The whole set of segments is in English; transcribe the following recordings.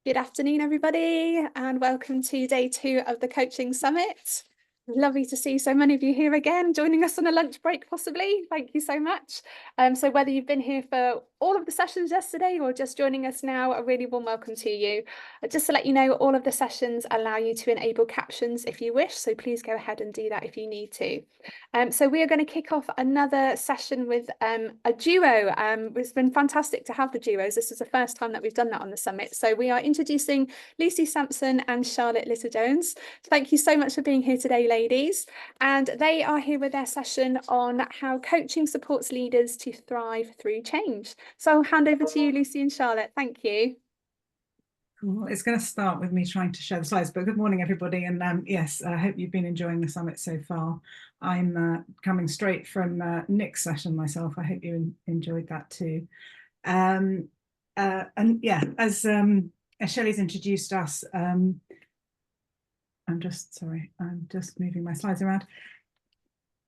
Good afternoon, everybody, and welcome to day 2 of the Coaching Summit. Lovely to see so many of you here again, joining us on a lunch break, possibly. Thank you so much. So whether you've been here for all of the sessions yesterday or just joining us now, a really warm welcome to you. Just to let you know, all of the sessions allow you to enable captions if you wish, so please go ahead and do that if you need to. So we are going to kick off another session with a duo. It's been fantastic to have the duos. This is the first time that we've done that on the summit. So we are introducing Lucy Sampson and Charlotte Littlejones. Thank you so much for being here today, ladies. And they are here with their session on how coaching supports leaders to thrive through change. So I'll hand over to you, Lucy and Charlotte. Thank you. Cool. It's going to start with me trying to share the slides, but good morning, everybody. And yes, I hope you've been enjoying the summit so far. I'm coming straight from Nick's session myself. I hope you enjoyed that too. And yeah, as Shelley's introduced us, I'm just moving my slides around.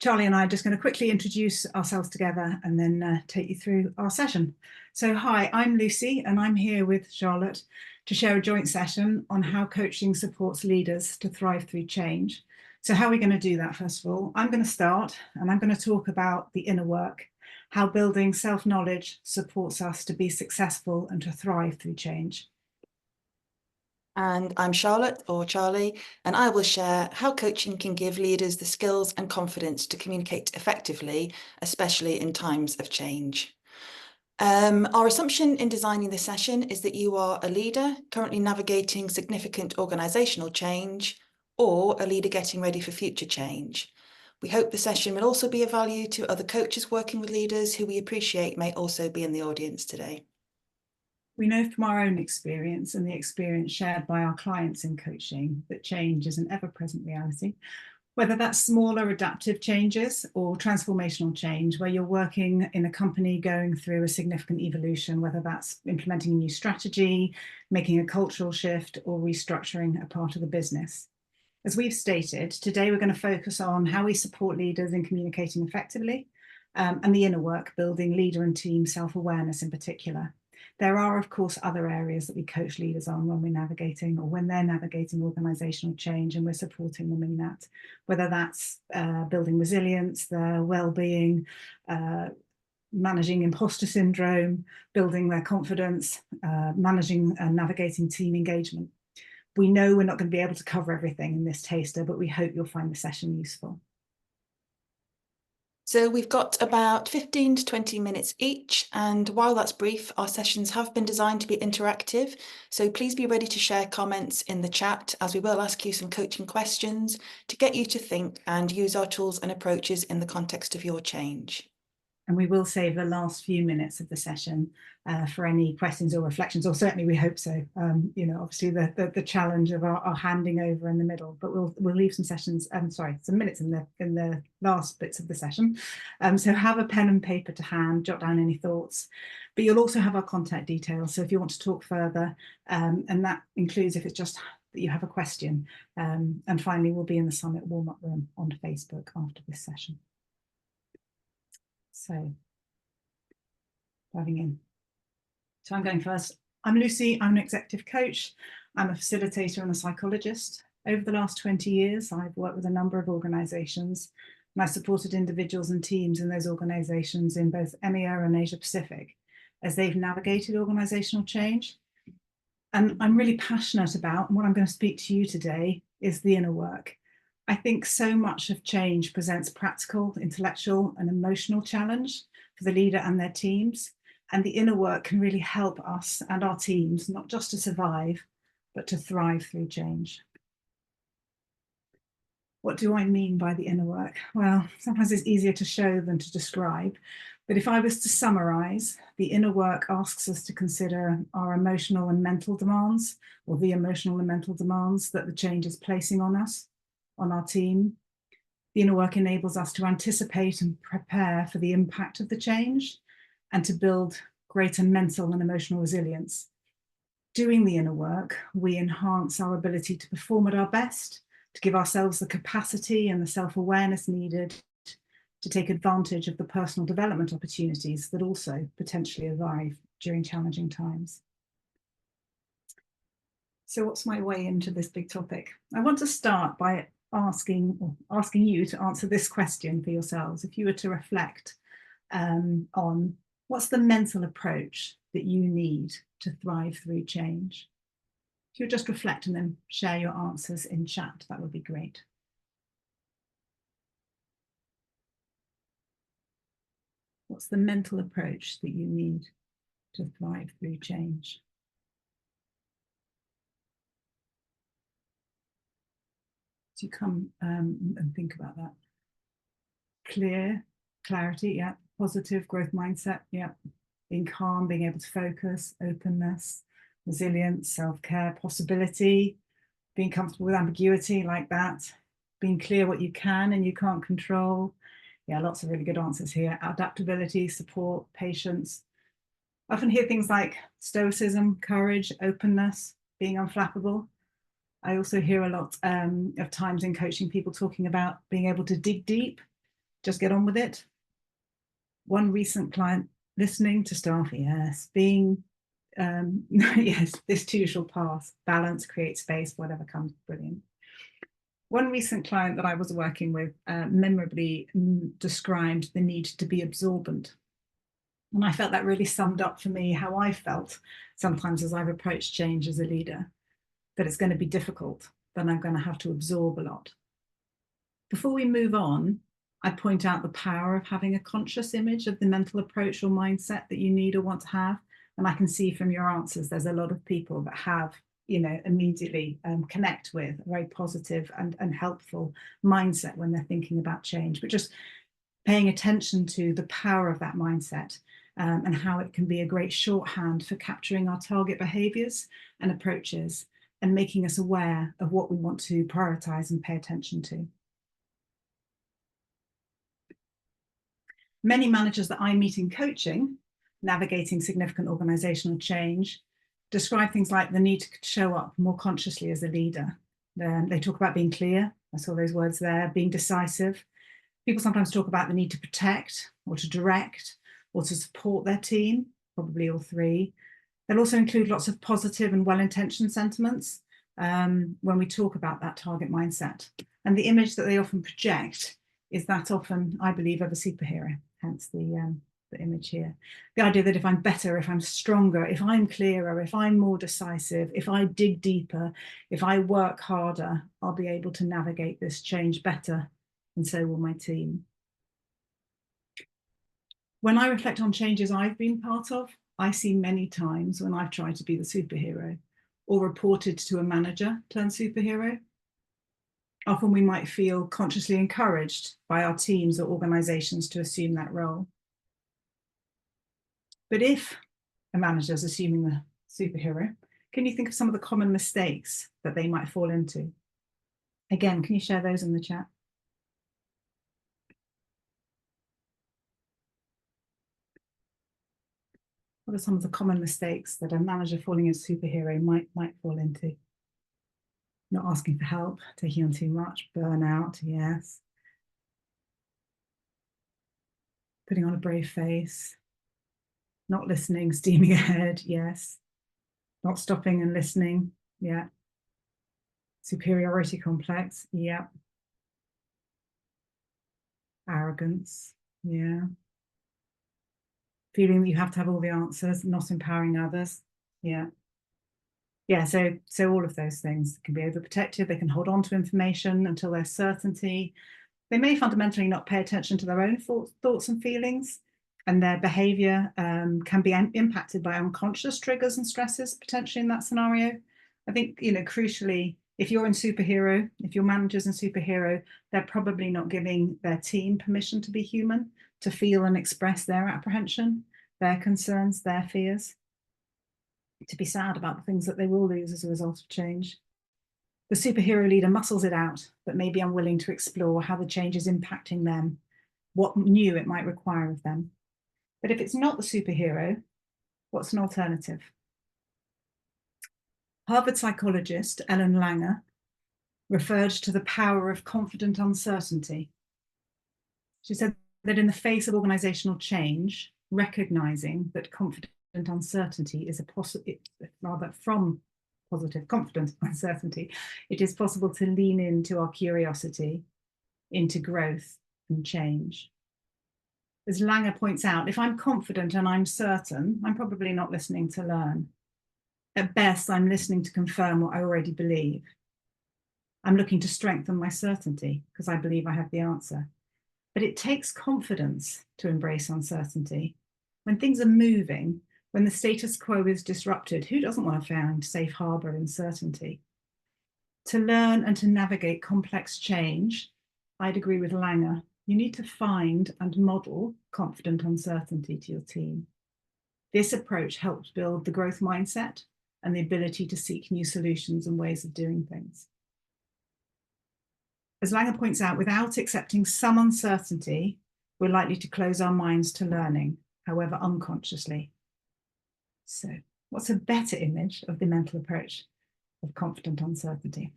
Charlie and I are just going to quickly introduce ourselves together and then take you through our session. So hi, I'm Lucy and I'm here with Charlotte to share a joint session on how coaching supports leaders to thrive through change. So how are we going to do that? First of all, I'm going to start and I'm going to talk about the inner work, how building self-knowledge supports us to be successful and to thrive through change. And I'm Charlotte, or Charlie, and I will share how coaching can give leaders the skills and confidence to communicate effectively, especially in times of change. Our assumption in designing this session is that you are a leader currently navigating significant organisational change or a leader getting ready for future change. We hope the session will also be of value to other coaches working with leaders who we appreciate may also be in the audience today. We know from our own experience and the experience shared by our clients in coaching that change is an ever-present reality, whether that's smaller adaptive changes or transformational change, where you're working in a company going through a significant evolution, whether that's implementing a new strategy, making a cultural shift, or restructuring a part of the business. As we've stated, today we're going to focus on how we support leaders in communicating effectively and the inner work, building leader and team self-awareness in particular. There are, of course, other areas that we coach leaders on when we're navigating or when they're navigating organisational change, and we're supporting them in that, whether that's building resilience, their well-being, managing imposter syndrome, building their confidence, managing and navigating team engagement. We know we're not going to be able to cover everything in this taster, but we hope you'll find the session useful. So we've got about 15 to 20 minutes each, and while that's brief, our sessions have been designed to be interactive, so please be ready to share comments in the chat, as we will ask you some coaching questions to get you to think and use our tools and approaches in the context of your change. And we will save the last few minutes of the session for any questions or reflections, or certainly we hope so. You know, obviously the challenge of our handing over in the middle, but we'll leave some sessions. Some minutes in the last bits of the session. So have a pen and paper to hand, jot down any thoughts. But you'll also have our contact details. So if you want to talk further, and that includes if it's just that you have a question. And finally, we'll be in the Summit warm-up room on Facebook after this session. So, diving in. So I'm going first. I'm Lucy, I'm an executive coach. I'm a facilitator and a psychologist. Over the last 20 years, I've worked with a number of organisations, and I've supported individuals and teams in those organisations in both EMEA and Asia Pacific as they've navigated organisational change. And I'm really passionate about, and what I'm going to speak to you today is the inner work. I think so much of change presents practical, intellectual, and emotional challenge for the leader and their teams. And the inner work can really help us and our teams, not just to survive, but to thrive through change. What do I mean by the inner work? Well, sometimes it's easier to show than to describe. But if I was to summarize, the inner work asks us to consider our emotional and mental demands, or the emotional and mental demands that the change is placing on us, on our team. The inner work enables us to anticipate and prepare for the impact of the change and to build greater mental and emotional resilience. Doing the inner work, we enhance our ability to perform at our best, to give ourselves the capacity and the self-awareness needed to take advantage of the personal development opportunities that also potentially arrive during challenging times. So what's my way into this big topic? I want to start by asking you to answer this question for yourselves. If you were to reflect on what's the mental approach that you need to thrive through change? If you'll just reflect and then share your answers in chat, that would be great. What's the mental approach that you need to thrive through change? So you come and think about that. Clarity, yeah. Positive growth mindset, yeah. Being calm, being able to focus, openness, resilience, self-care, possibility, being comfortable with ambiguity like that, being clear what you can and you can't control. Yeah, lots of really good answers here. Adaptability, support, patience. I often hear things like stoicism, courage, openness, being unflappable. I also hear a lot of times in coaching people talking about being able to dig deep, just get on with it. One recent client, listening to staff, yes, being, yes, this too shall pass, balance, create space, whatever comes, brilliant. One recent client that I was working with memorably described the need to be absorbent. And I felt that really summed up for me how I felt sometimes as I've approached change as a leader, that it's going to be difficult, that I'm going to have to absorb a lot. Before we move on, I point out the power of having a conscious image of the mental approach or mindset that you need or want to have. And I can see from your answers, there's a lot of people that have, you know, immediately connect with a very positive and helpful mindset when they're thinking about change, but just paying attention to the power of that mindset and how it can be a great shorthand for capturing our target behaviors and approaches and making us aware of what we want to prioritize and pay attention to. Many managers that I meet in coaching, navigating significant organizational change, describe things like the need to show up more consciously as a leader. They talk about being clear. I saw those words there, being decisive. People sometimes talk about the need to protect or to direct or to support their team, probably all three. They'll also include lots of positive and well-intentioned sentiments when we talk about that target mindset. And the image that they often project is that often, I believe, of a superhero, hence the image here. The idea that if I'm better, if I'm stronger, if I'm clearer, if I'm more decisive, if I dig deeper, if I work harder, I'll be able to navigate this change better, and so will my team. When I reflect on changes I've been part of, I see many times when I've tried to be the superhero or reported to a manager turned superhero. Often we might feel consciously encouraged by our teams or organizations to assume that role. But if a manager is assuming the superhero, can you think of some of the common mistakes that they might fall into? Again, can you share those in the chat? What are some of the common mistakes that a manager falling as superhero might fall into? Not asking for help, taking on too much, burnout, yes. Putting on a brave face, not listening, steaming ahead, yes. Not stopping and listening, yeah. Superiority complex, yeah. Arrogance, yeah. Feeling that you have to have all the answers, not empowering others, yeah. Yeah, so all of those things can be overprotective. They can hold on to information until there's certainty. They may fundamentally not pay attention to their own thoughts and feelings, and their behavior can be impacted by unconscious triggers and stresses potentially in that scenario. I think, you know, crucially, if you're in superhero, if your manager's in superhero, they're probably not giving their team permission to be human, to feel and express their apprehension, their concerns, their fears, to be sad about the things that they will lose as a result of change. The superhero leader muscles it out, but may be unwilling to explore how the change is impacting them, what new it might require of them. But if it's not the superhero, what's an alternative? Harvard psychologist Ellen Langer referred to the power of confident uncertainty. She said that in the face of organizational change, recognizing that confident uncertainty is from positive, confident uncertainty, it is possible to lean into our curiosity, into growth and change. As Langer points out, if I'm confident and I'm certain, I'm probably not listening to learn. At best, I'm listening to confirm what I already believe. I'm looking to strengthen my certainty because I believe I have the answer. But it takes confidence to embrace uncertainty. When things are moving, when the status quo is disrupted, who doesn't want to find safe harbor in certainty? To learn and to navigate complex change, I'd agree with Langer, you need to find and model confident uncertainty to your team. This approach helps build the growth mindset and the ability to seek new solutions and ways of doing things. As Langer points out, without accepting some uncertainty, we're likely to close our minds to learning, however unconsciously. So, what's a better image of the mental approach of confident uncertainty?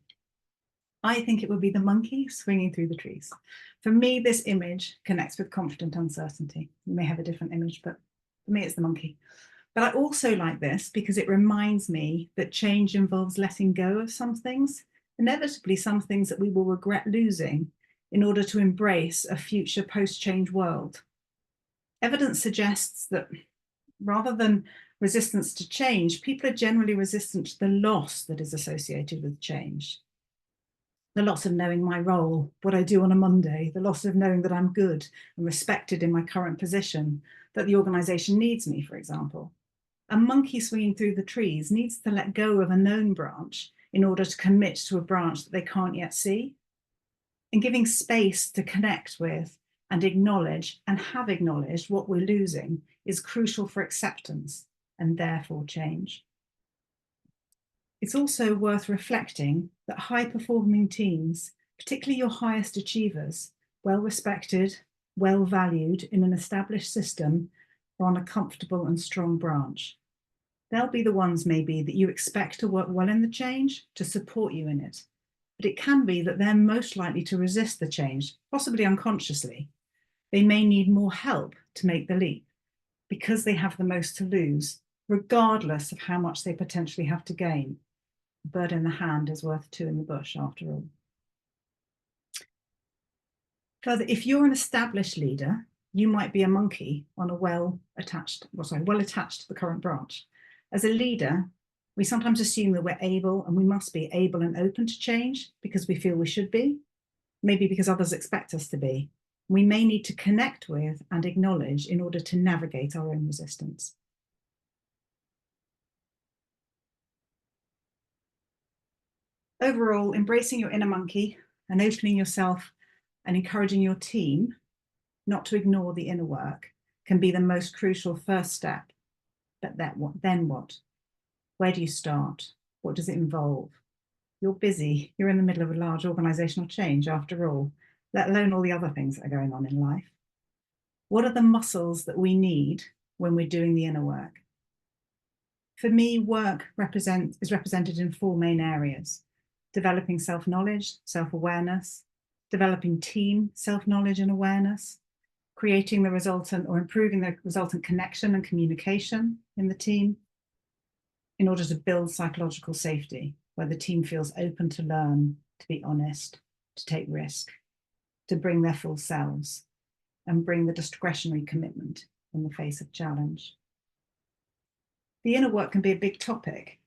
I think it would be the monkey swinging through the trees. For me, this image connects with confident uncertainty. You may have a different image, but for me, it's the monkey. But I also like this because it reminds me that change involves letting go of some things, inevitably some things that we will regret losing in order to embrace a future post-change world. Evidence suggests that rather than resistance to change, people are generally resistant to the loss that is associated with change. The loss of knowing my role, what I do on a Monday, the loss of knowing that I'm good and respected in my current position, that the organisation needs me, for example. A monkey swinging through the trees needs to let go of a known branch in order to commit to a branch that they can't yet see. And giving space to connect with and acknowledge and have acknowledged what we're losing is crucial for acceptance and therefore change. It's also worth reflecting that high-performing teams, particularly your highest achievers, well-respected, well-valued in an established system, are on a comfortable and strong branch. They'll be the ones maybe that you expect to work well in the change, to support you in it. But it can be that they're most likely to resist the change, possibly unconsciously. They may need more help to make the leap because they have the most to lose, regardless of how much they potentially have to gain. A bird in the hand is worth two in the bush, after all. Further, if you're an established leader, you might be a monkey on a well attached to the current branch. As a leader, we sometimes assume that we're able and we must be able and open to change because we feel we should be, maybe because others expect us to be. We may need to connect with and acknowledge in order to navigate our own resistance. Overall, embracing your inner monkey and opening yourself and encouraging your team not to ignore the inner work can be the most crucial first step. But then what? Where do you start? What does it involve? You're busy. You're in the middle of a large organisational change, after all, let alone all the other things that are going on in life. What are the muscles that we need when we're doing the inner work? For me, work is represented in four main areas: developing self-knowledge, self-awareness, developing team self-knowledge and awareness, creating the resultant or improving the resultant connection and communication in the team in order to build psychological safety, where the team feels open to learn, to be honest, to take risk, to bring their full selves, and bring the discretionary commitment in the face of challenge. The inner work can be a big topic,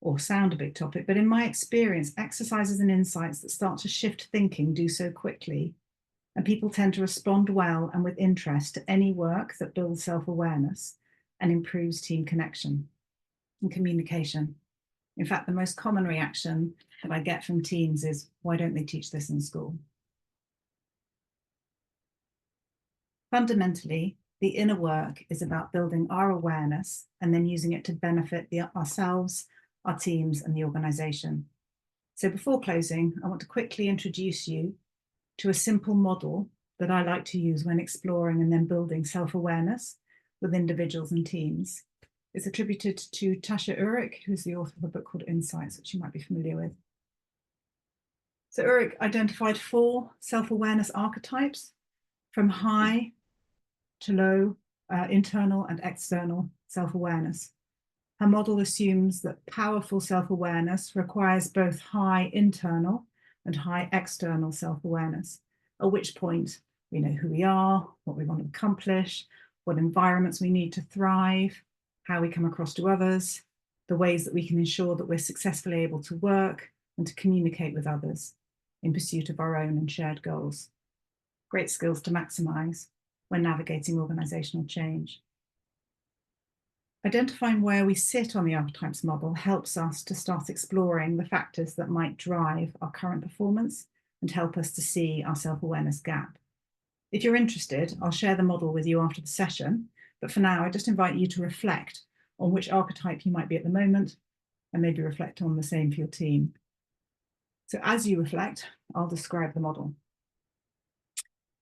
or sound a big topic, but in my experience, exercises and insights that start to shift thinking do so quickly, and people tend to respond well and with interest to any work that builds self-awareness and improves team connection and communication. In fact, the most common reaction that I get from teams is, why don't they teach this in school? Fundamentally, the inner work is about building our awareness and then using it to benefit ourselves, our teams, and the organisation. So before closing, I want to quickly introduce you to a simple model that I like to use when exploring and then building self-awareness with individuals and teams. It's attributed to Tasha Eurich, who's the author of a book called Insights, which you might be familiar with. So Eurich identified 4 self-awareness archetypes, from high to low, internal and external self-awareness. Her model assumes that powerful self-awareness requires both high internal and high external self-awareness, at which point we know who we are, what we want to accomplish, what environments we need to thrive, how we come across to others, the ways that we can ensure that we're successfully able to work and to communicate with others in pursuit of our own and shared goals. Great skills to maximise when navigating organisational change. Identifying where we sit on the archetypes model helps us to start exploring the factors that might drive our current performance and help us to see our self-awareness gap. If you're interested, I'll share the model with you after the session, but for now, I just invite you to reflect on which archetype you might be at the moment and maybe reflect on the same for your team. So as you reflect, I'll describe the model.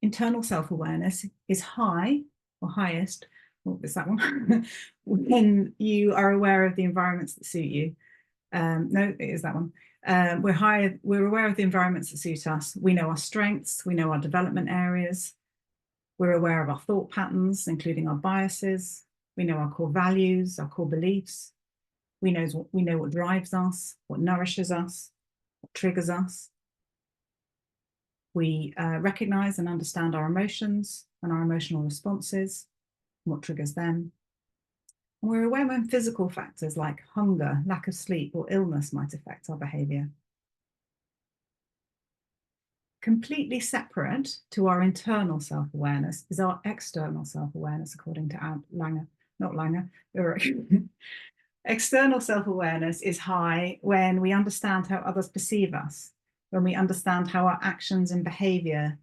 Internal self-awareness is high or highest, oh, it's that one, when you are aware of the environments that suit you. No, it is that one. We're aware of the environments that suit us. We know our strengths, we know our development areas. We're aware of our thought patterns, including our biases. We know our core values, our core beliefs. We know what drives us, what nourishes us, what triggers us. We recognize and understand our emotions and our emotional responses, what triggers them. And we're aware when physical factors like hunger, lack of sleep, or illness might affect our behavior. Completely separate to our internal self-awareness is our external self-awareness, according to Langer, not Langer. External self-awareness is high when we understand how others perceive us, when we understand how our actions and behavior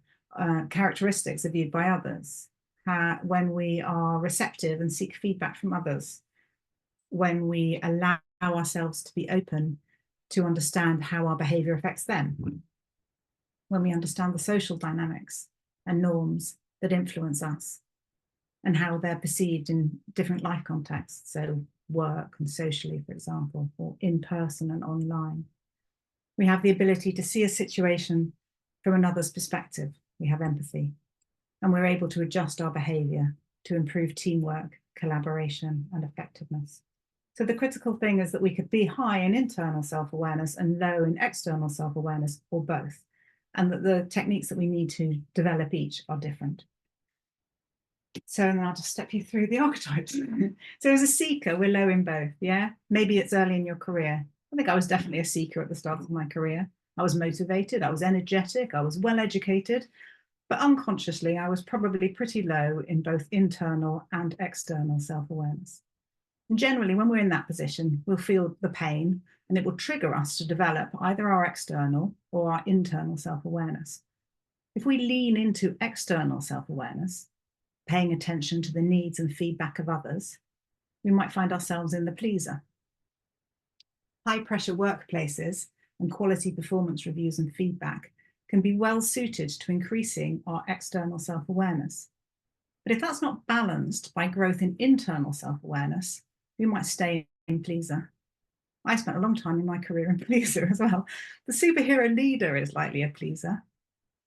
characteristics are viewed by others, when we are receptive and seek feedback from others, when we allow ourselves to be open to understand how our behavior affects them, when we understand the social dynamics and norms that influence us and how they're perceived in different life contexts, so work and socially, for example, or in person and online. We have the ability to see a situation from another's perspective. We have empathy, and we're able to adjust our behavior to improve teamwork, collaboration, and effectiveness. So the critical thing is that we could be high in internal self-awareness and low in external self-awareness, or both, and that the techniques that we need to develop each are different. So then I'll just step you through the archetypes. So as a seeker, we're low in both, yeah? Maybe it's early in your career. I think I was definitely a seeker at the start of my career. I was motivated, I was energetic, I was well educated, but unconsciously I was probably pretty low in both internal and external self-awareness. And generally, when we're in that position, we'll feel the pain and it will trigger us to develop either our external or our internal self-awareness. If we lean into external self-awareness, paying attention to the needs and feedback of others, we might find ourselves in the pleaser. High-pressure workplaces and quality performance reviews and feedback can be well suited to increasing our external self-awareness. But if that's not balanced by growth in internal self-awareness, we might stay in pleaser. I spent a long time in my career in pleaser as well. The superhero leader is likely a pleaser.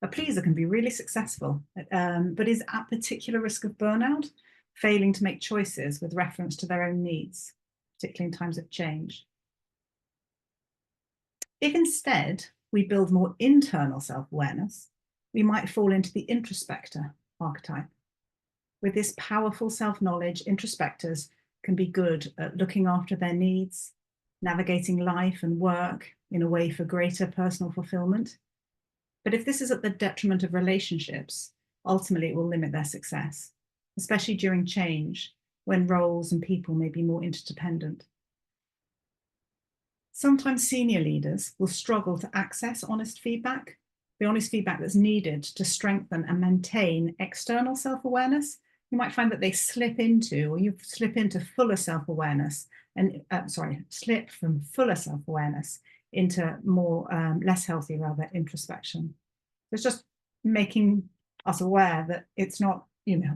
A pleaser can be really successful, but is at particular risk of burnout, failing to make choices with reference to their own needs, particularly in times of change. If instead we build more internal self-awareness, we might fall into the introspector archetype. With this powerful self-knowledge, introspectors can be good at looking after their needs, navigating life and work in a way for greater personal fulfillment. But if this is at the detriment of relationships, ultimately it will limit their success, especially during change, when roles and people may be more interdependent. Sometimes senior leaders will struggle to access honest feedback, the honest feedback that's needed to strengthen and maintain external self-awareness. You might find that they slip into fuller self-awareness and, slip from fuller self-awareness into more, less healthy, rather, introspection. It's just making us aware that it's not,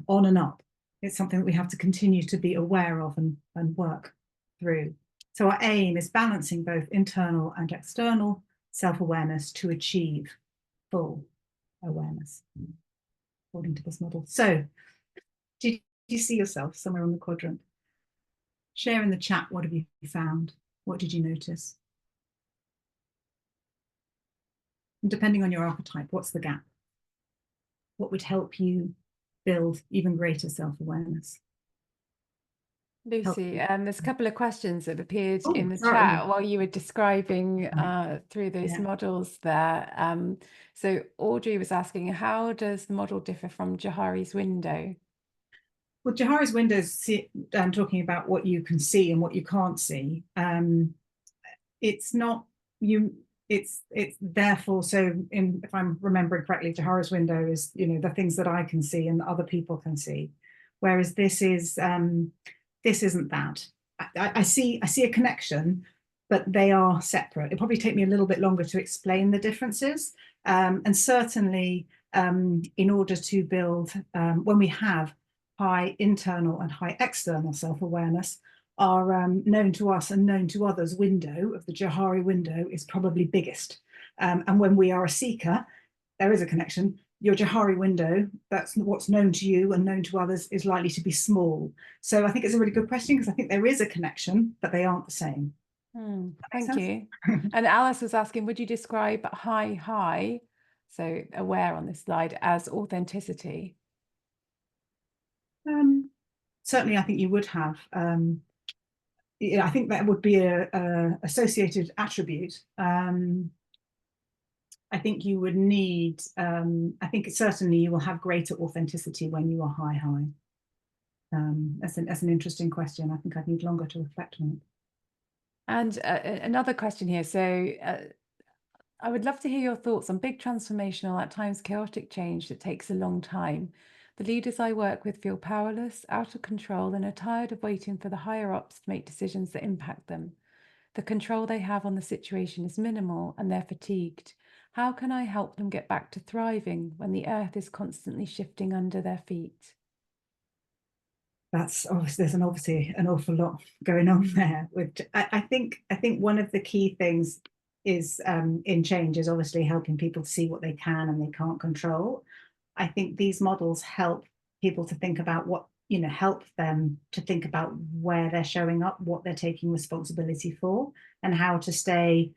on and up. It's something that we have to continue to be aware of and work through. So our aim is balancing both internal and external self-awareness to achieve full awareness, according to this model. So, do you see yourself somewhere on the quadrant? Share in the chat, what have you found? What did you notice? And depending on your archetype, what's the gap? What would help you build even greater self-awareness? Lucy, there's a couple of questions that appeared Oh, in the sorry. chat while you were describing through those Yeah. models there. So Audrey was asking, how does the model differ from Johari's window? Well, Johari's window is talking about what you can see and what you can't see. It's not you. It's therefore, so if I'm remembering correctly, Johari's window is, you know, the things that I can see and that other people can see, whereas this isn't that. I see a connection, but they are separate. It'll probably take me a little bit longer to explain the differences, and certainly in order to build when we have high internal and high external self-awareness, our known to us and known to others window of the Johari window is probably biggest. And when we are a seeker, there is a connection. Your Johari window, that's what's known to you and known to others, is likely to be small. So I think it's a really good question, because I think there is a connection, but they aren't the same. Thank you. And Alice was asking, would you describe high, so aware on this slide, as authenticity? Certainly, I think you would have. Yeah, I think that would be a associated attribute. I think you would need, I think certainly you will have greater authenticity when you are high. That's an interesting question. I think I'd need longer to reflect on it. And another question here. So I would love to hear your thoughts on big transformational, at times chaotic change that takes a long time. The leaders I work with feel powerless, out of control, and are tired of waiting for the higher ups to make decisions that impact them. The control they have on the situation is minimal and they're fatigued. How can I help them get back to thriving when the earth is constantly shifting under their feet? That's obviously, there's obviously an awful lot going on there. I think one of the key things is in change is obviously helping people to see what they can and they can't control. I think these models help people to think about what, you know, help them to think about where they're showing up, what they're taking responsibility for, and how to stay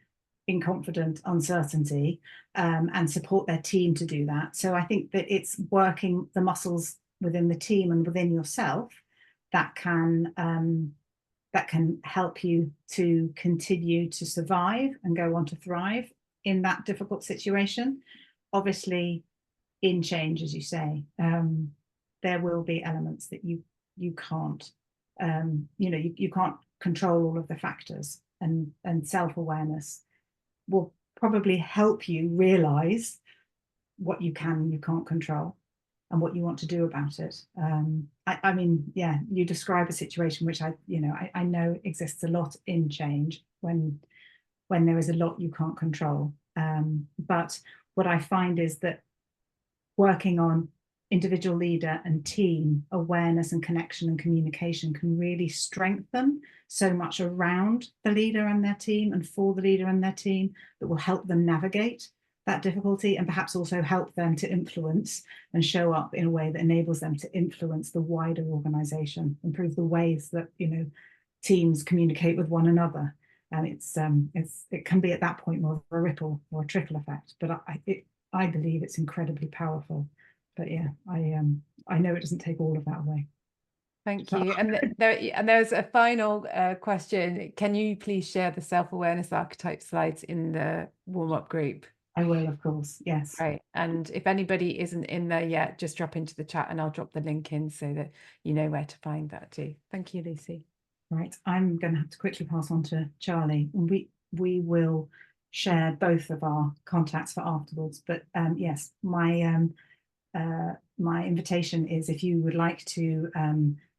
in confident uncertainty, and support their team to do that. So I think that it's working the muscles within the team and within yourself that can help you to continue to survive and go on to thrive in that difficult situation. Obviously, in change, as you say, there will be elements that you can't, you know, you can't control all of the factors, and self-awareness will probably help you realize what you can and you can't control and what you want to do about it. I mean, yeah, you describe a situation which I know exists a lot in change when there is a lot you can't control. But what I find is that working on individual leader and team awareness and connection and communication can really strengthen so much around the leader and their team and for the leader and their team, that will help them navigate that difficulty, and perhaps also help them to influence and show up in a way that enables them to influence the wider organization, improve the ways that, you know, teams communicate with one another. And it can be at that point more of a ripple or a trickle effect, but I believe it's incredibly powerful. But yeah, I know it doesn't take all of that away. Thank you. And there's a final question. Can you please share the self-awareness archetype slides in the warm-up group? I will, of course, yes. Right. And if anybody isn't in there yet, just drop into the chat and I'll drop the link in so that you know where to find that too. Thank you, Lucy. Right. I'm going to have to quickly pass on to Charlie. We will share both of our contacts for afterwards. But yes, my invitation is, if you would like to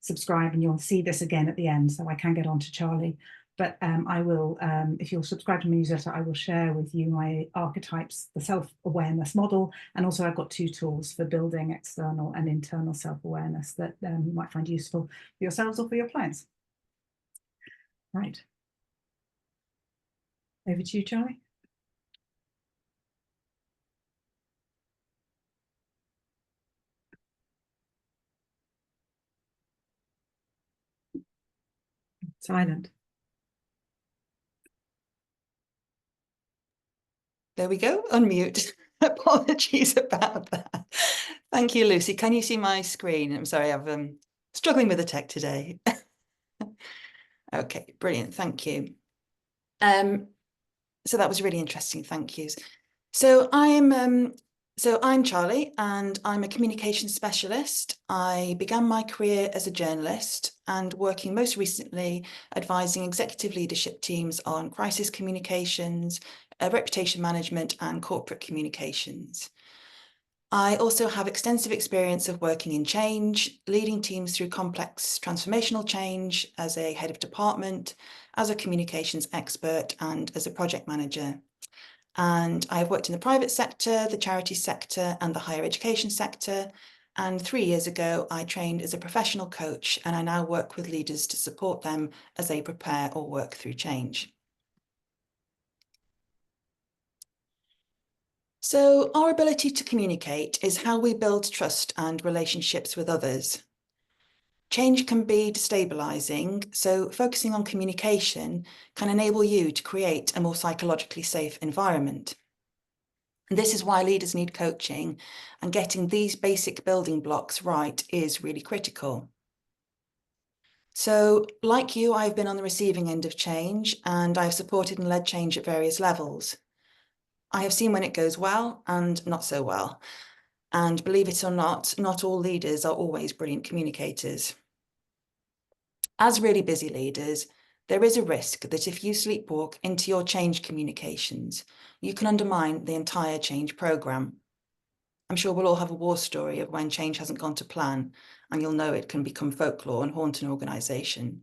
subscribe, and you'll see this again at the end, so I can get on to Charlie. But I will, if you'll subscribe to my newsletter, I will share with you my archetypes, the self-awareness model, and also I've got 2 tools for building external and internal self-awareness that you might find useful for yourselves or for your clients. Right. Over to you, Charlie. Silent. There we go, unmute. Apologies about that. Thank you, Lucy. Can you see my screen? I'm sorry, I'm struggling with the tech today. Okay, brilliant, thank you. So that was really interesting, thank yous. So I'm Charlie, and I'm a communication specialist. I began my career as a journalist and working most recently advising executive leadership teams on crisis communications, reputation management, and corporate communications. I also have extensive experience of working in change, leading teams through complex transformational change as a head of department, as a communications expert, and as a project manager. And I've worked in the private sector, the charity sector, and the higher education sector. And 3 years ago, I trained as a professional coach, and I now work with leaders to support them as they prepare or work through change. So our ability to communicate is how we build trust and relationships with others. Change can be destabilizing, so focusing on communication can enable you to create a more psychologically safe environment. And this is why leaders need coaching, and getting these basic building blocks right is really critical. So, like you, I've been on the receiving end of change, and I've supported and led change at various levels. I have seen when it goes well and not so well. And believe it or not all leaders are always brilliant communicators. As really busy leaders, there is a risk that if you sleepwalk into your change communications, you can undermine the entire change programme. I'm sure we'll all have a war story of when change hasn't gone to plan, and you'll know it can become folklore and haunt an organisation.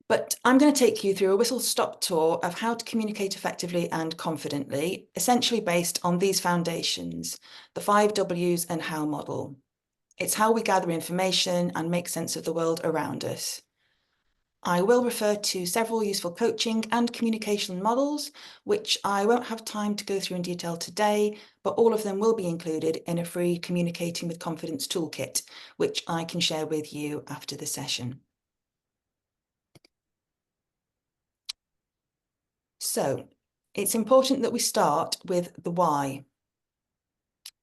But I'm going to take you through a whistle-stop tour of how to communicate effectively and confidently, essentially based on these foundations, the 5 W's and HOW model. It's how we gather information and make sense of the world around us. I will refer to several useful coaching and communication models, which I won't have time to go through in detail today, but all of them will be included in a free Communicating with Confidence toolkit, which I can share with you after the session. So it's important that we start with the why.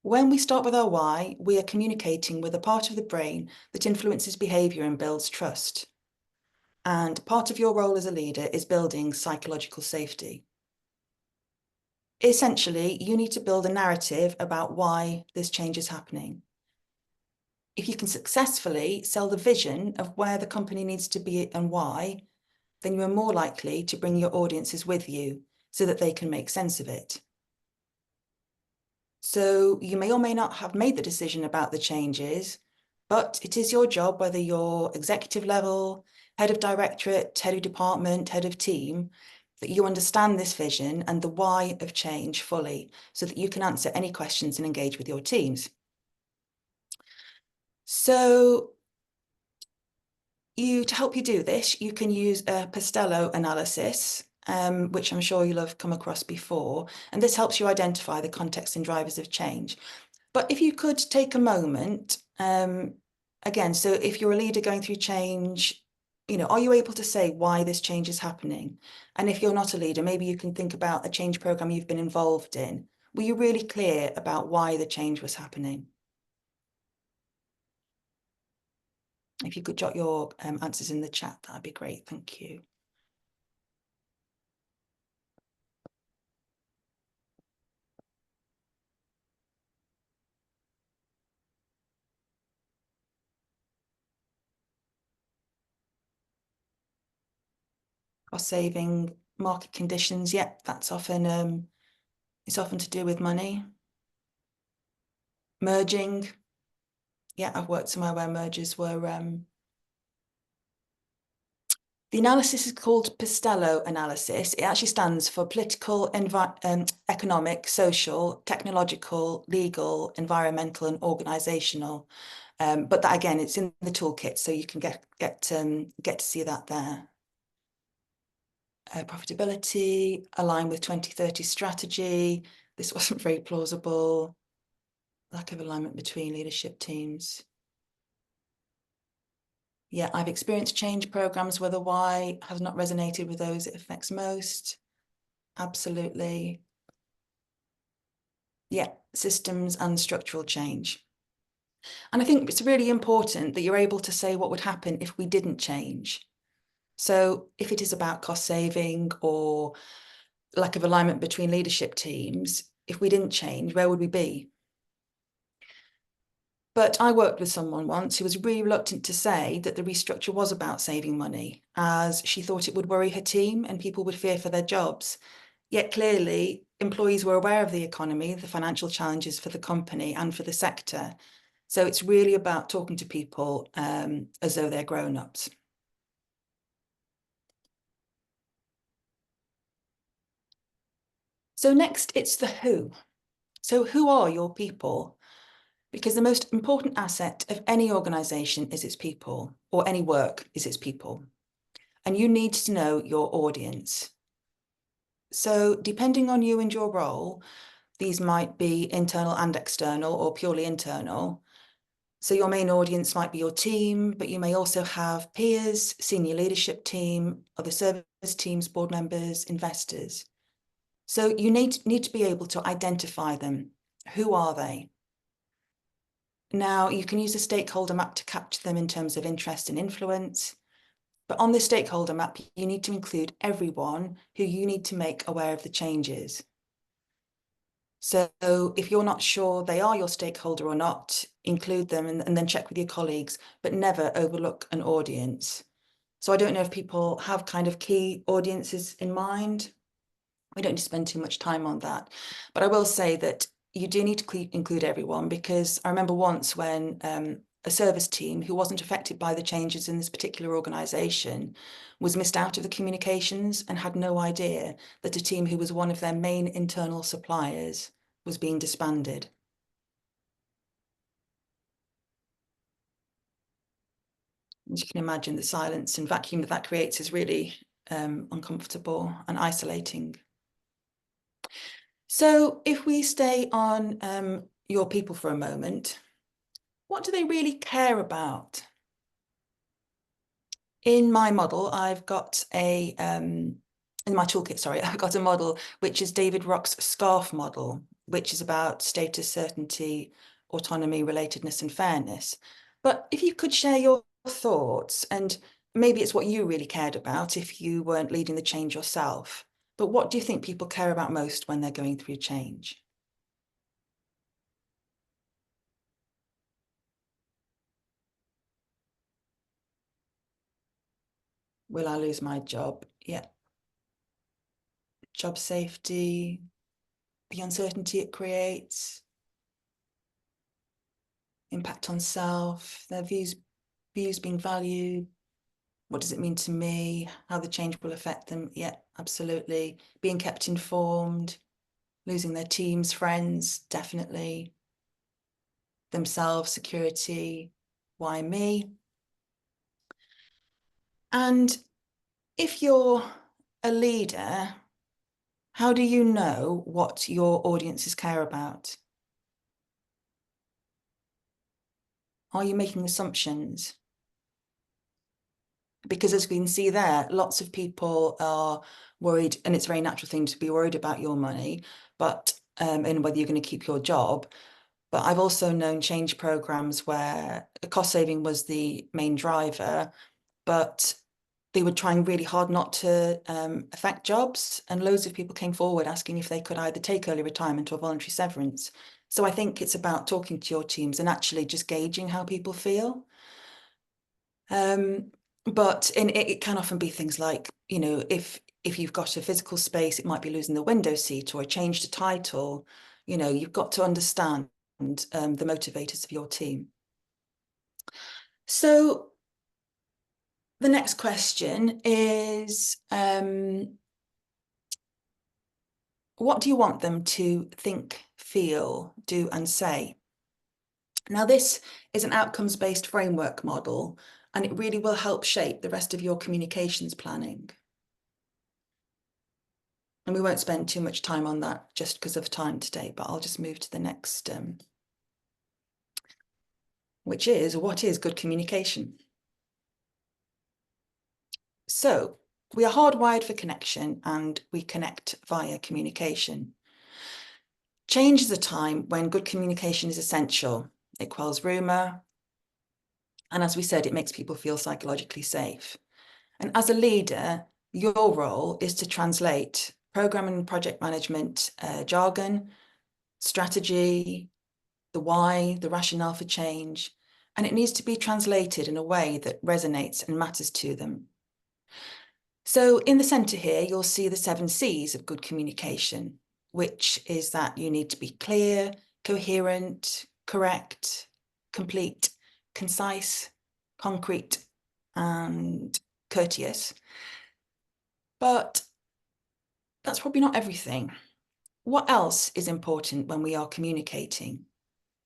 When we start with our why, we are communicating with a part of the brain that influences behaviour and builds trust. And part of your role as a leader is building psychological safety. Essentially, you need to build a narrative about why this change is happening. If you can successfully sell the vision of where the company needs to be and why, then you are more likely to bring your audiences with you so that they can make sense of it. So you may or may not have made the decision about the changes, but it is your job, whether you're executive level, head of directorate, head of department, head of team, that you understand this vision and the why of change fully so that you can answer any questions and engage with your teams. So to help you do this, you can use a Pestello analysis, which I'm sure you'll have come across before, and this helps you identify the context and drivers of change. But if you could take a moment, again, so if you're a leader going through change, are you able to say why this change is happening? And if you're not a leader, maybe you can think about a change programme you've been involved in. Were you really clear about why the change was happening? If you could jot your answers in the chat, that'd be great. Thank you. Cost saving, market conditions, yep, that's often it's often to do with money. Merging, yeah, I've worked somewhere where mergers were the analysis is called Pestello analysis. It actually stands for political, economic, social, technological, legal, environmental, and organisational. But that again, it's in the toolkit, so you can get to see that there. Profitability, align with 2030 strategy. This wasn't very plausible. Lack of alignment between leadership teams. Yeah, I've experienced change programs where the why has not resonated with those it affects most. Absolutely. Yeah, systems and structural change. And I think it's really important that you're able to say what would happen if we didn't change. So if it is about cost saving or lack of alignment between leadership teams, if we didn't change, where would we be? But I worked with someone once who was really reluctant to say that the restructure was about saving money, as she thought it would worry her team and people would fear for their jobs. Yet clearly, employees were aware of the economy, the financial challenges for the company and for the sector. So it's really about talking to people as though they're grown-ups. So next, it's the who. So who are your people? Because the most important asset of any organisation is its people, or any work is its people. And you need to know your audience. So depending on you and your role, these might be internal and external or purely internal. So your main audience might be your team, but you may also have peers, senior leadership team, other service teams, board members, investors. So you need to be able to identify them. Who are they? Now, you can use a stakeholder map to capture them in terms of interest and influence. But on this stakeholder map, you need to include everyone who you need to make aware of the changes. So if you're not sure they are your stakeholder or not, include them and then check with your colleagues, but never overlook an audience. So I don't know if people have kind of key audiences in mind. We don't need to spend too much time on that. But I will say that you do need to include everyone, because I remember once when a service team who wasn't affected by the changes in this particular organisation was missed out of the communications and had no idea that a team who was one of their main internal suppliers was being disbanded. As you can imagine, the silence and vacuum that creates is really uncomfortable and isolating. So if we stay on your people for a moment, what do they really care about? In my model, I've got in my toolkit, sorry, I've got a model which is David Rock's SCARF model, which is about status, certainty, autonomy, relatedness, and fairness. But if you could share your thoughts, and maybe it's what you really cared about if you weren't leading the change yourself, but what do you think people care about most when they're going through change? Will I lose my job? Yeah. Job safety, the uncertainty it creates, impact on self, their views being valued. What does it mean to me? How the change will affect them? Yeah, absolutely. Being kept informed, losing their teams, friends, definitely. Themselves, security, why me? And if you're a leader, how do you know what your audiences care about? Are you making assumptions? Because as we can see there, lots of people are worried, and it's a very natural thing to be worried about your money, but and whether you're going to keep your job. But I've also known change programs where cost saving was the main driver, but they were trying really hard not to affect jobs, and loads of people came forward asking if they could either take early retirement or voluntary severance. So I think it's about talking to your teams and actually just gauging how people feel. But it can often be things like, you know, if you've got a physical space, it might be losing the window seat or a change to title. You know, you've got to understand the motivators of your team. So the next question is, what do you want them to think, feel, do, and say? Now, this is an outcomes-based framework model, and it really will help shape the rest of your communications planning. And we won't spend too much time on that just because of time today, but I'll just move to the next, which is, what is good communication? So we are hardwired for connection, and we connect via communication. Change is a time when good communication is essential. It quells rumour, and as we said, it makes people feel psychologically safe. And as a leader, your role is to translate program and project management jargon, strategy, the why, the rationale for change, and it needs to be translated in a way that resonates and matters to them. So in the centre here, you'll see the 7 C's of good communication, which is that you need to be clear, coherent, correct, complete, concise, concrete, and courteous. But that's probably not everything. What else is important when we are communicating,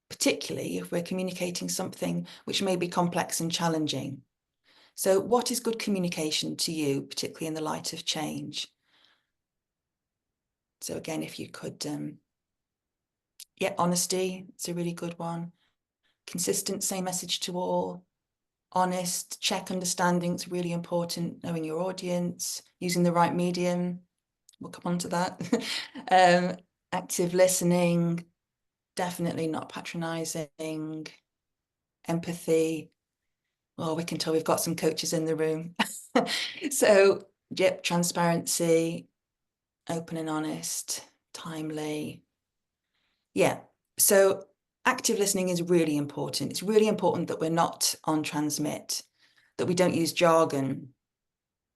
particularly if we're communicating something which may be complex and challenging? So what is good communication to you, particularly in the light of change? So again, if you could, honesty, it's a really good one. Consistent, same message to all. Honest, check understanding, it's really important. Knowing your audience, using the right medium. We'll come on to that. Active listening, definitely not patronising. Empathy. Well, we can tell we've got some coaches in the room. So, yep, transparency, open and honest, timely. Yeah, so active listening is really important. It's really important that we're not on transmit, that we don't use jargon,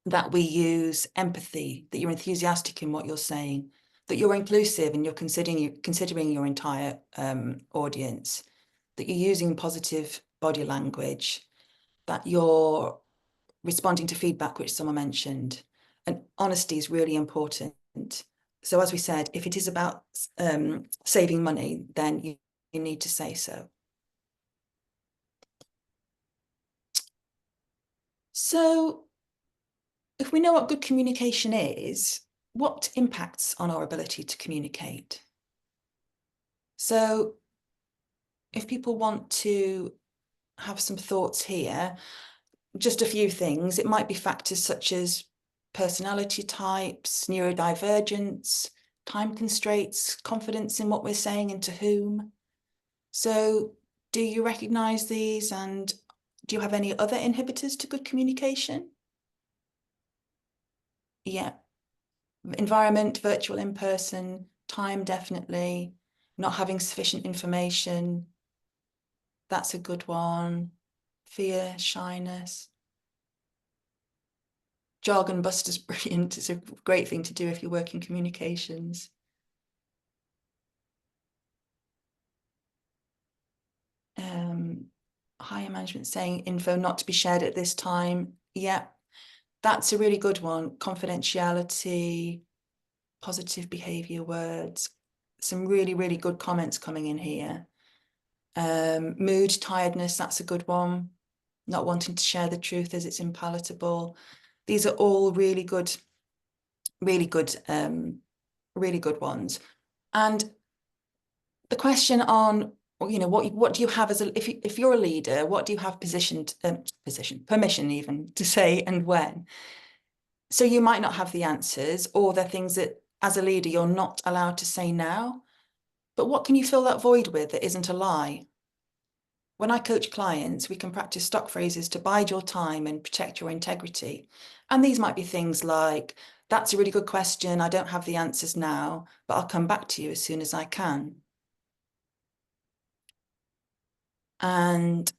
that we use empathy, that you're enthusiastic in what you're saying, that you're inclusive and you're considering your entire audience, that you're using positive body language, that you're responding to feedback, which someone mentioned. And honesty is really important. So as we said, if it is about saving money, then you need to say so. So if we know what good communication is, what impacts on our ability to communicate? So if people want to have some thoughts here, just a few things. It might be factors such as personality types, neurodivergence, time constraints, confidence in what we're saying and to whom. So do you recognise these, and do you have any other inhibitors to good communication? Yeah. Environment, virtual, in-person, time, definitely. Not having sufficient information. That's a good one. Fear, shyness. Jargon buster's brilliant. It's a great thing to do if you work in communications. Higher management saying info not to be shared at this time. Yeah, that's a really good one. Confidentiality, positive behaviour words. Some really, really good comments coming in here. Mood, tiredness, that's a good one. Not wanting to share the truth as it's unpalatable. These are all really good ones. And the question on, you know, what do you have as a, if you're a leader, what do you have permission even to say and when? So you might not have the answers, or they're things that as a leader you're not allowed to say now. But what can you fill that void with that isn't a lie? When I coach clients, we can practice stock phrases to bide your time and protect your integrity. And these might be things like, that's a really good question. I don't have the answers now, but I'll come back to you as soon as I can. And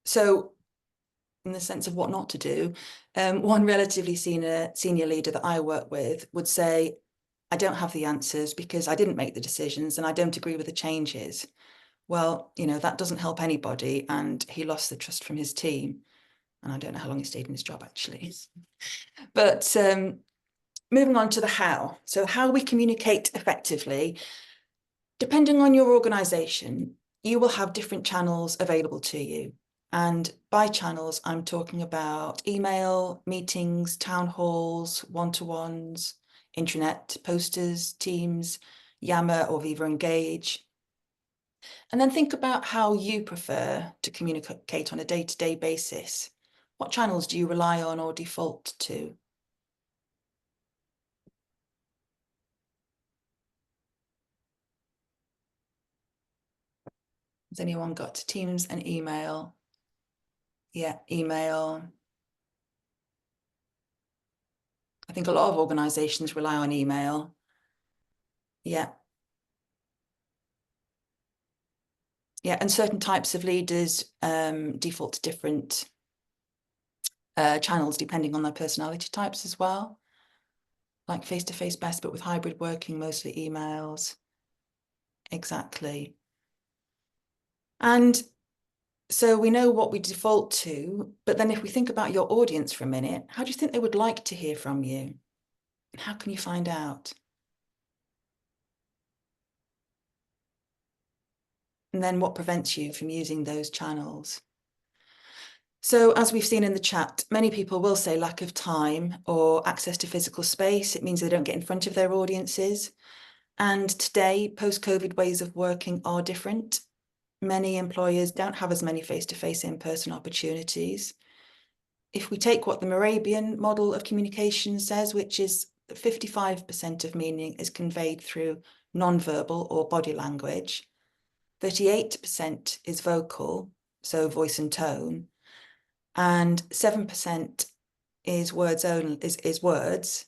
so in the sense of what not to do, one relatively senior leader that I work with would say, I don't have the answers because I didn't make the decisions and I don't agree with the changes. Well, you know, that doesn't help anybody, and he lost the trust from his team. And I don't know how long he stayed in his job, actually. But moving on to the how. So how we communicate effectively, depending on your organisation, you will have different channels available to you. And by channels, I'm talking about email, meetings, town halls, one-to-ones, intranet, posters, Teams, Yammer or Viva Engage. And then think about how you prefer to communicate on a day-to-day basis. What channels do you rely on or default to? Has anyone got Teams and email? Yeah, email. I think a lot of organisations rely on email. Yeah. Yeah, and certain types of leaders default to different channels depending on their personality types as well. Like face-to-face best, but with hybrid working, mostly emails. Exactly. And so we know what we default to, but then if we think about your audience for a minute, how do you think they would like to hear from you? How can you find out? And then what prevents you from using those channels? So as we've seen in the chat, many people will say lack of time or access to physical space. It means they don't get in front of their audiences. And today, post-COVID ways of working are different. Many employers don't have as many face-to-face in-person opportunities. If we take what the Morabian model of communication says, which is 55% of meaning is conveyed through non-verbal or body language, 38% is vocal, so voice and tone, and 7% is words only, is words,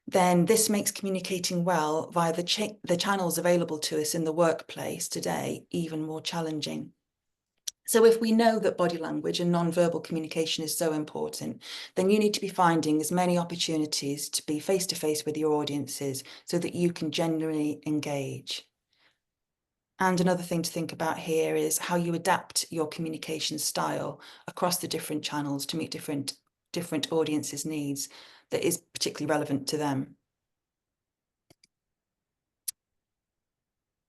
then this makes communicating well via the channels available to us in the workplace today even more challenging. So if we know that body language and non-verbal communication is so important, then you need to be finding as many opportunities to be face-to-face with your audiences so that you can genuinely engage. And another thing to think about here is how you adapt your communication style across the different channels to meet different audiences' needs that is particularly relevant to them.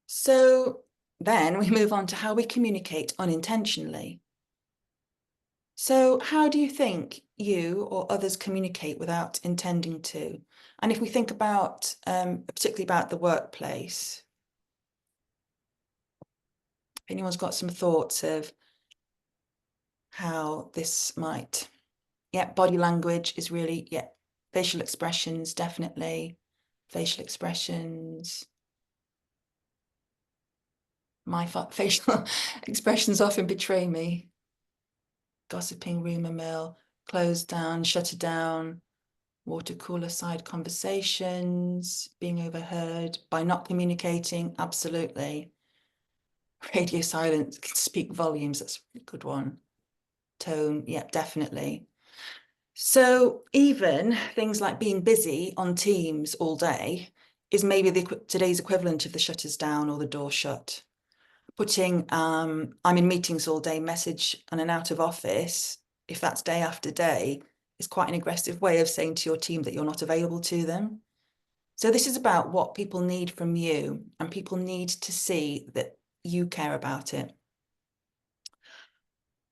So then we move on to how we communicate unintentionally. So how do you think you or others communicate without intending to? And if we think about, particularly about the workplace, if anyone's got some thoughts of how this might, yeah, body language is really, yeah, facial expressions, definitely, facial expressions. My facial expressions often betray me. Gossiping, rumour mill, closed down, shut it down, water cooler side conversations, being overheard, by not communicating, absolutely. Radio silence can speak volumes, that's a good one. Tone, yeah, definitely. So even things like being busy on Teams all day is maybe today's equivalent of the shutters down or the door shut. Putting I'm in meetings all day message on an out of office, if that's day after day, is quite an aggressive way of saying to your team that you're not available to them. So this is about what people need from you, and people need to see that you care about it.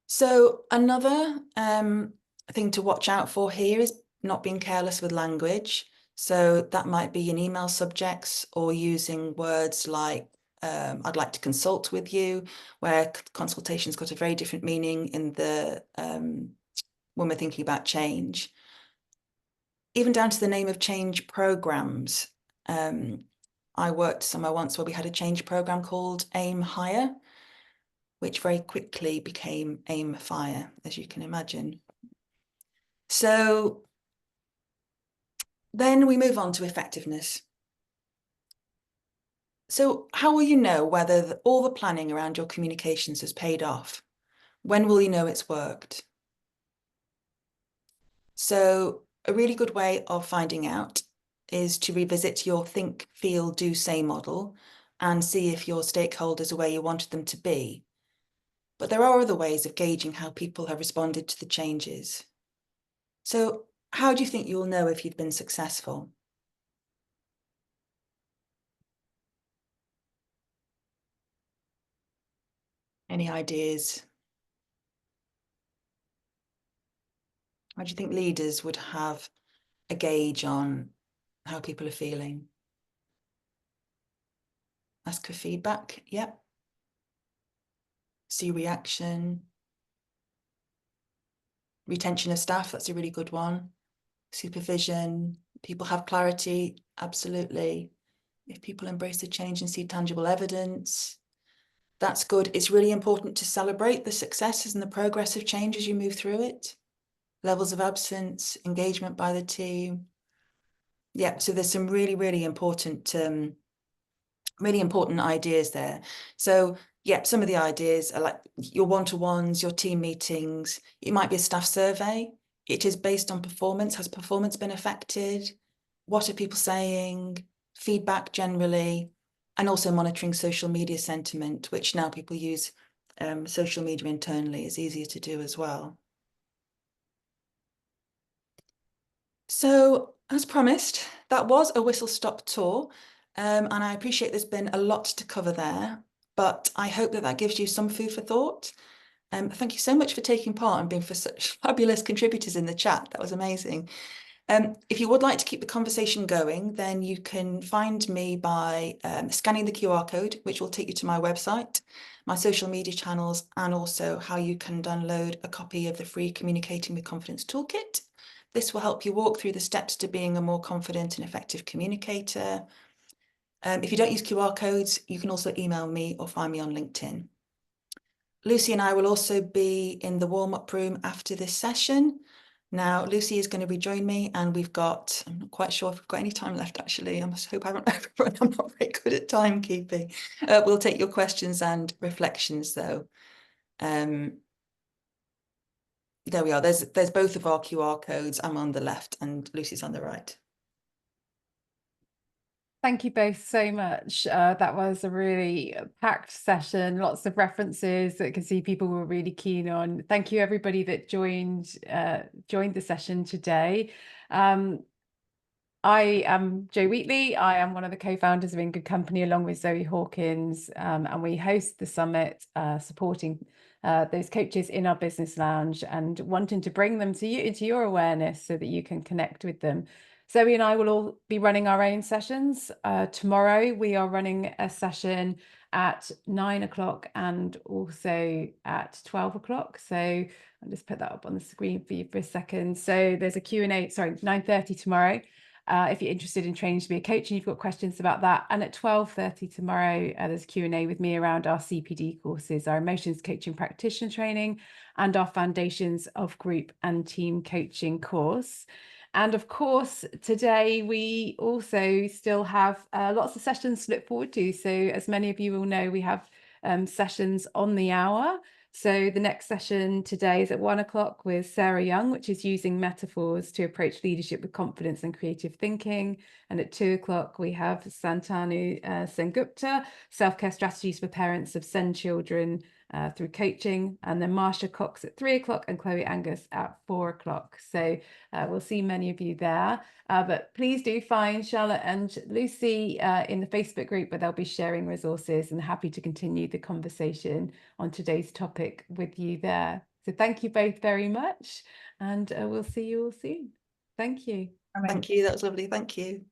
So another thing to watch out for here is not being careless with language. So that might be in email subjects or using words like I'd like to consult with you, where consultation's got a very different meaning in the when we're thinking about change. Even down to the name of change programs. I worked somewhere once where we had a change program called Aim Higher, which very quickly became Aim Fire, as you can imagine. So then we move on to effectiveness. So how will you know whether all the planning around your communications has paid off? When will you know it's worked? So a really good way of finding out is to revisit your think, feel, do, say model and see if your stakeholders are where you wanted them to be. But there are other ways of gauging how people have responded to the changes. So how do you think you'll know if you've been successful? Any ideas? How do you think leaders would have a gauge on how people are feeling? Ask for feedback, yep. See reaction. Retention of staff, that's a really good one. Supervision, people have clarity, absolutely. If people embrace the change and see tangible evidence, that's good. It's really important to celebrate the successes and the progress of change as you move through it. Levels of absence, engagement by the team. Yeah, so there's some really, really important ideas there. So yeah, some of the ideas are like your one-to-ones, your team meetings. It might be a staff survey. It is based on performance. Has performance been affected? What are people saying? Feedback generally, and also monitoring social media sentiment, which now people use social media internally. Is easier to do as well. So as promised, that was a whistle-stop tour. And I appreciate there's been a lot to cover there, but I hope that that gives you some food for thought. Thank you so much for taking part and being for such fabulous contributors in the chat. That was amazing. If you would like to keep the conversation going, then you can find me by scanning the QR code, which will take you to my website, my social media channels, and also how you can download a copy of the free Communicating with Confidence toolkit. This will help you walk through the steps to being a more confident and effective communicator. If you don't use QR codes, you can also email me or find me on LinkedIn. Lucy and I will also be in the warm-up room after this session. Now, Lucy is going to rejoin me, and we've got, I'm not quite sure if we've got any time left, actually. I must hope I haven't overrun. I'm not very good at timekeeping. We'll take your questions and reflections, though. There we are. There's both of our QR codes. I'm on the left and Lucy's on the right. Thank you both so much. That was a really packed session, lots of references that I can see people were really keen on. Thank you everybody that joined the session today. I am Jo Wheatley. I am one of the co-founders of In Good Company along with Zoe Hawkins, and we host the summit supporting those coaches in our business lounge and wanting to bring them to you into your awareness so that you can connect with them. Zoe and I will all be running our own sessions. Tomorrow we are running a session at 9 o'clock and also at 12 o'clock. So I'll just put that up on the screen for you for a second. So there's a Q&A, sorry, 9:30 tomorrow. If you're interested in training to be a coach and you've got questions about that. And at 12:30 tomorrow, there's Q&A with me around our CPD courses, our emotions coaching practitioner training, and our foundations of group and team coaching course. And of course, today we also still have lots of sessions to look forward to. So as many of you will know, we have sessions on the hour. So the next session today is at 1 o'clock with Sarah Young, which is using metaphors to approach leadership with confidence and creative thinking. And at 2 o'clock, we have Santanu Sengupta, self-care strategies for parents of SEND children through coaching. And then Marsha Cox at 3 o'clock and Chloe Angus at 4 o'clock. So we'll see many of you there. But please do find Charlotte and Lucy in the Facebook group, where they'll be sharing resources, and happy to continue the conversation on today's topic with you there. So thank you both very much, and we'll see you all soon. Thank you. Thank you. That was lovely. Thank you.